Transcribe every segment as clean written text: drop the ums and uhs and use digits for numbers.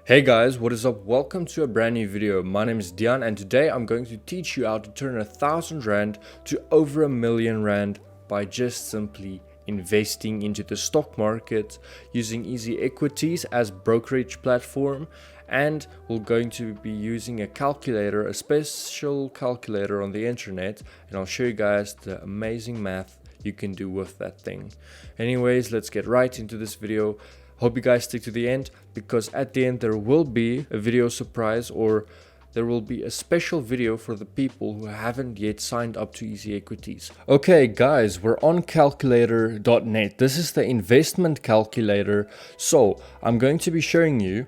Hey guys, what is up? Welcome to a brand new video. My name is Dian and today I'm going to teach you how to turn 1,000 Rand to over R1,000,000 by just simply investing into the stock market using Easy Equities as brokerage platform, and we're going to be using a calculator, a special calculator on the internet, and I'll show you guys the amazing math you can do with that thing. Anyways, let's get right into this video. Hope you guys stick to the end, because at the end there will be a video surprise, or there will be a special video for the people who haven't yet signed up to Easy Equities. Okay guys, we're on calculator.net. This is the investment calculator. So I'm going to be showing you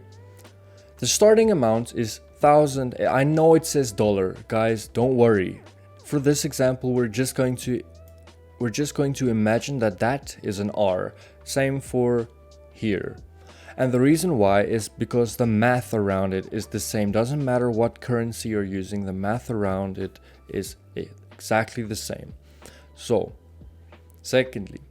the starting amount is 1,000. I know it says dollar, guys, don't worry. For this example, we're just going to imagine that that is an R. Same for here. And the reason why is because the math around it is the same. Doesn't matter what currency you're using, the math around it is exactly the same. So, secondly,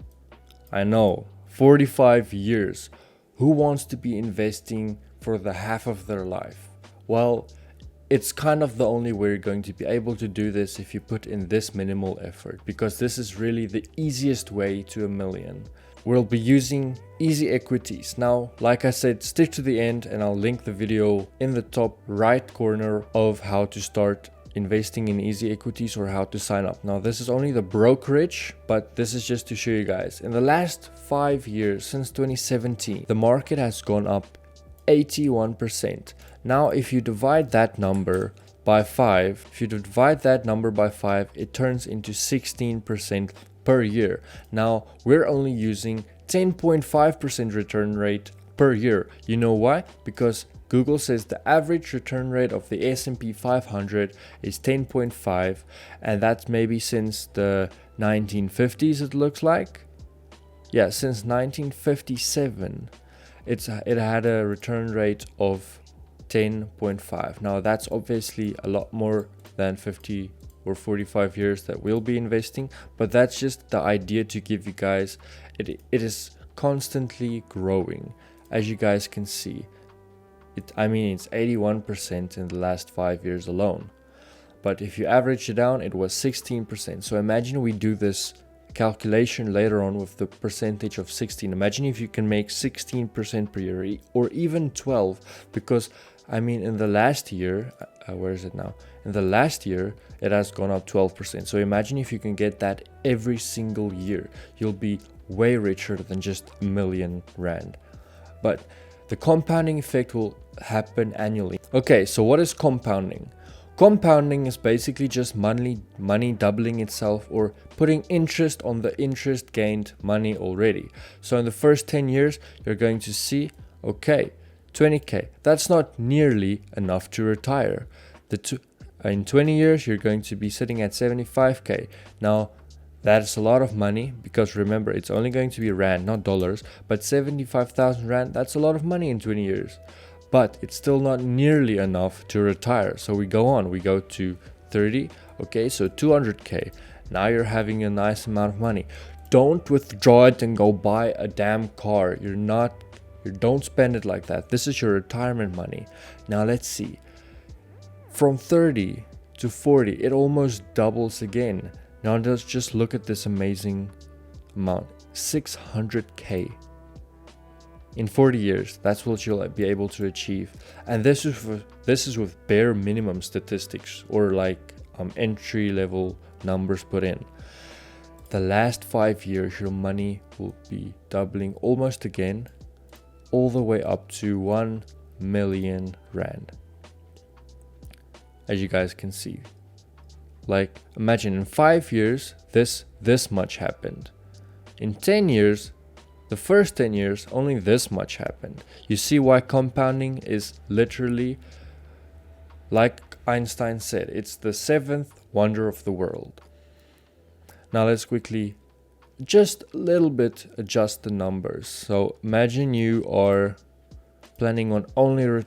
I know 45 years. Who wants to be investing for the half of their life? Well, it's kind of the only way you're going to be able to do this if you put in this minimal effort, because this is really the easiest way to 1,000,000. We'll be using Easy Equities. Now, like I said, stick to the end and I'll link the video in the top right corner of how to start investing in Easy Equities or how to sign up. Now, this is only the brokerage, but this is just to show you guys. In the last 5 years, since 2017, the market has gone up 81%. Now, if you divide that number by 5, it turns into 16% per year. Now, we're only using 10.5% return rate per year. You know why? Because Google says the average return rate of the S&P 500 is 10.5, and that's maybe since the 1950s, it looks like. Yeah, since 1957. It had a return rate of 10.5. Now that's obviously a lot more than 50 or 45 years that we'll be investing, but that's just the idea to give you guys. It is constantly growing, as you guys can see. It's 81% in the last 5 years alone, but if you average it down, it was 16%. So imagine we do this calculation later on with the percentage of 16. Imagine if you can make 16% per year, or even 12, because in the last year, where is it now? In the last year, it has gone up 12%. So imagine if you can get that every single year, you'll be way richer than just 1,000,000 Rand. But the compounding effect will happen annually. Okay, so what is compounding? Compounding is basically just money doubling itself, or putting interest on the interest gained money already. So in the first 10 years, you're going to see, okay, 20k. That's not nearly enough to retire. In 20 years, you're going to be sitting at 75k. Now, that's a lot of money, because remember, it's only going to be Rand, not dollars, but 75,000 Rand, that's a lot of money in 20 years. But it's still not nearly enough to retire. So we go to 30. Okay, so 200k. Now you're having a nice amount of money. Don't withdraw it and go buy a damn car. Don't spend it like that. This is your retirement money. Now let's see. From 30 to 40, it almost doubles again. Now let's just look at this amazing amount. 600k. In 40 years, that's what you'll be able to achieve. And this is with bare minimum statistics, or like entry level numbers put in. The last 5 years, your money will be doubling almost again, all the way up to 1,000,000 Rand. As you guys can see. Like, imagine in 5 years, this much happened. In 10 years, the first 10 years, only this much happened. You see why compounding is literally, like Einstein said, it's the 7th wonder of the world. Now let's quickly, just a little bit, adjust the numbers. So imagine you are planning on only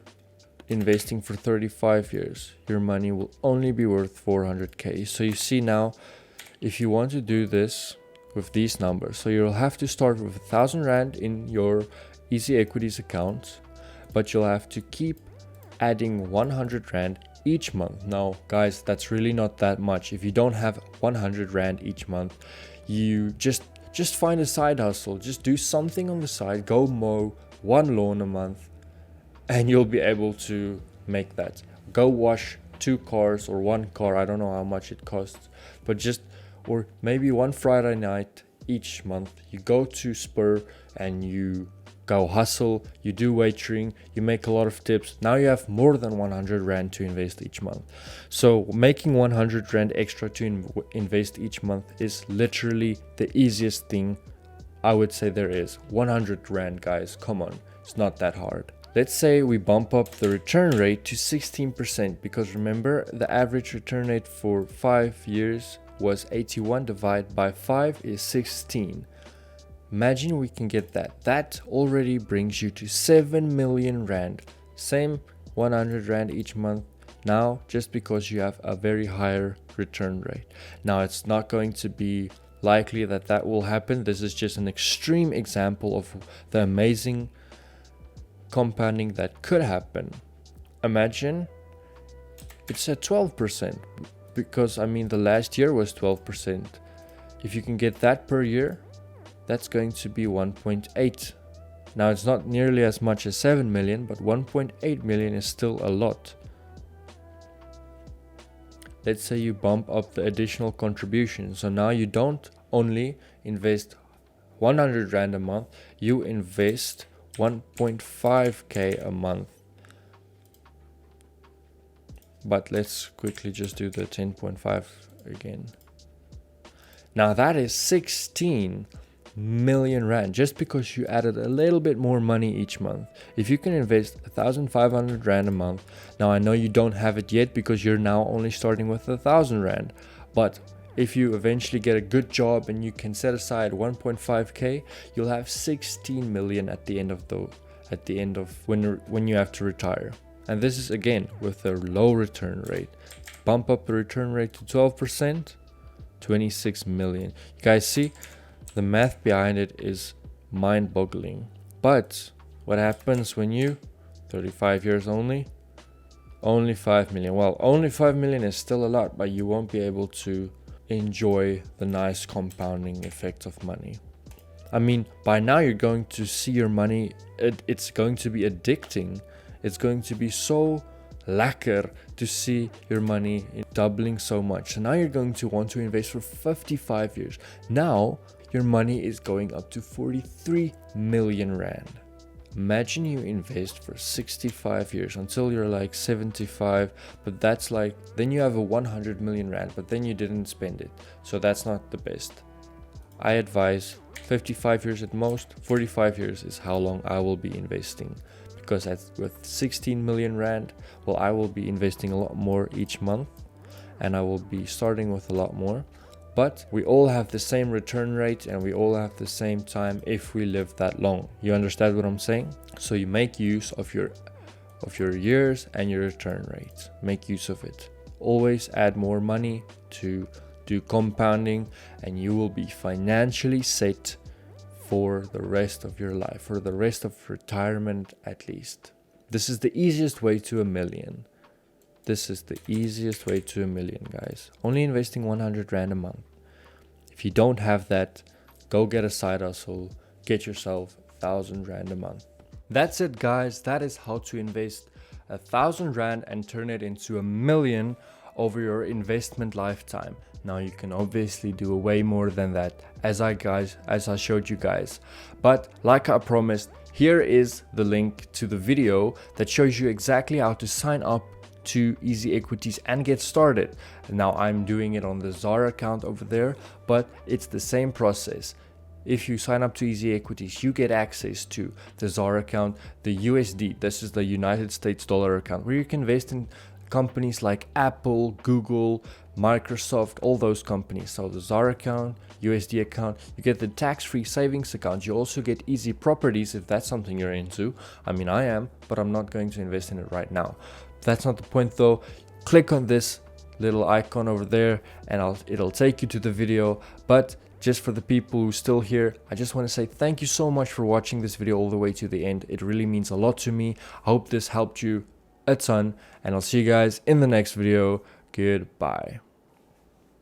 investing for 35 years. Your money will only be worth 400k. So you see now, if you want to do this with these numbers, so you'll have to start with 1,000 Rand in your Easy Equities account, but you'll have to keep adding 100 Rand each month. Now guys, that's really not that much. If you don't have 100 Rand each month, you just find a side hustle, just do something on the side, go mow one lawn a month, and you'll be able to make that. Go wash 2 cars or 1 car, I don't know how much it costs, but or maybe one Friday night each month you go to Spur and you go hustle, you do waitering, you make a lot of tips. Now you have more than 100 Rand to invest each month. So making 100 Rand extra to invest each month is literally the easiest thing I would say there is. 100 Rand, guys, come on, it's not that hard. Let's say we bump up the return rate to 16%, because remember the average return rate for 5 years was 81 divided by 5 is 16. Imagine we can get that. That already brings you to 7 million Rand. Same 100 Rand each month. Now, just because you have a very higher return rate. Now, it's not going to be likely that will happen. This is just an extreme example of the amazing compounding that could happen. Imagine it's at 12%, because I mean the last year was 12%. If you can get that per year, that's going to be 1.8. Now it's not nearly as much as 7 million, but 1.8 million is still a lot. Let's say you bump up the additional contribution. So now you don't only invest 100 Rand a month, you invest 1.5k a month. But let's quickly just do the 10.5 again. Now that is 16 million Rand, just because you added a little bit more money each month. If you can invest 1,500 Rand a month, now I know you don't have it yet because you're now only starting with 1,000 Rand, but if you eventually get a good job and you can set aside 1.5k, you'll have 16 million at the end of when you have to retire. And this is again with a low return rate. Bump up the return rate to 12%, 26 million. You guys see, the math behind it is mind-boggling. But what happens when you 35 years only 5 million? Well, only 5 million is still a lot, but you won't be able to enjoy the nice compounding effect of money. I mean, by now you're going to see your money, it's going to be addicting. It's going to be so lekker to see your money doubling so much. So now you're going to want to invest for 55 years. Now your money is going up to 43 million Rand. Imagine you invest for 65 years until you're like 75, but that's like, then you have a 100 million Rand, but then you didn't spend it. So that's not the best. I advise 55 years at most. 45 years is how long I will be investing, because with 16 million Rand, well, I will be investing a lot more each month, and I will be starting with a lot more. But we all have the same return rate and we all have the same time if we live that long. You understand what I'm saying? So you make use of your years and your return rate. Make use of it. Always add more money to do compounding, and you will be financially set for the rest of your life, for the rest of retirement at least. This is the easiest way to 1 million. This is the easiest way to 1 million, guys. Only investing 100 Rand a month. If you don't have that, go get a side hustle. Get yourself 1,000 Rand a month. That's it, guys. That is how to invest 1,000 Rand and turn it into 1 million over your investment lifetime. Now you can obviously do way more than that, as I showed you guys. But like I promised, here is the link to the video that shows you exactly how to sign up to Easy Equities and get started. Now I'm doing it on the Zara account over there, but it's the same process. If you sign up to Easy Equities, you get access to the Zara account, the USD, this is the United States dollar account, where you can invest in companies like Apple, Google, Microsoft, all those companies. So the Zara account, USD account, you get the tax-free savings account. You also get Easy Properties if that's something you're into. I mean, I am, but I'm not going to invest in it right now. That's not the point though. Click on this little icon over there and it'll take you to the video. But just for the people who are still here, I just want to say thank you so much for watching this video all the way to the end. It really means a lot to me. I hope this helped you a ton, and I'll see you guys in the next video. Goodbye.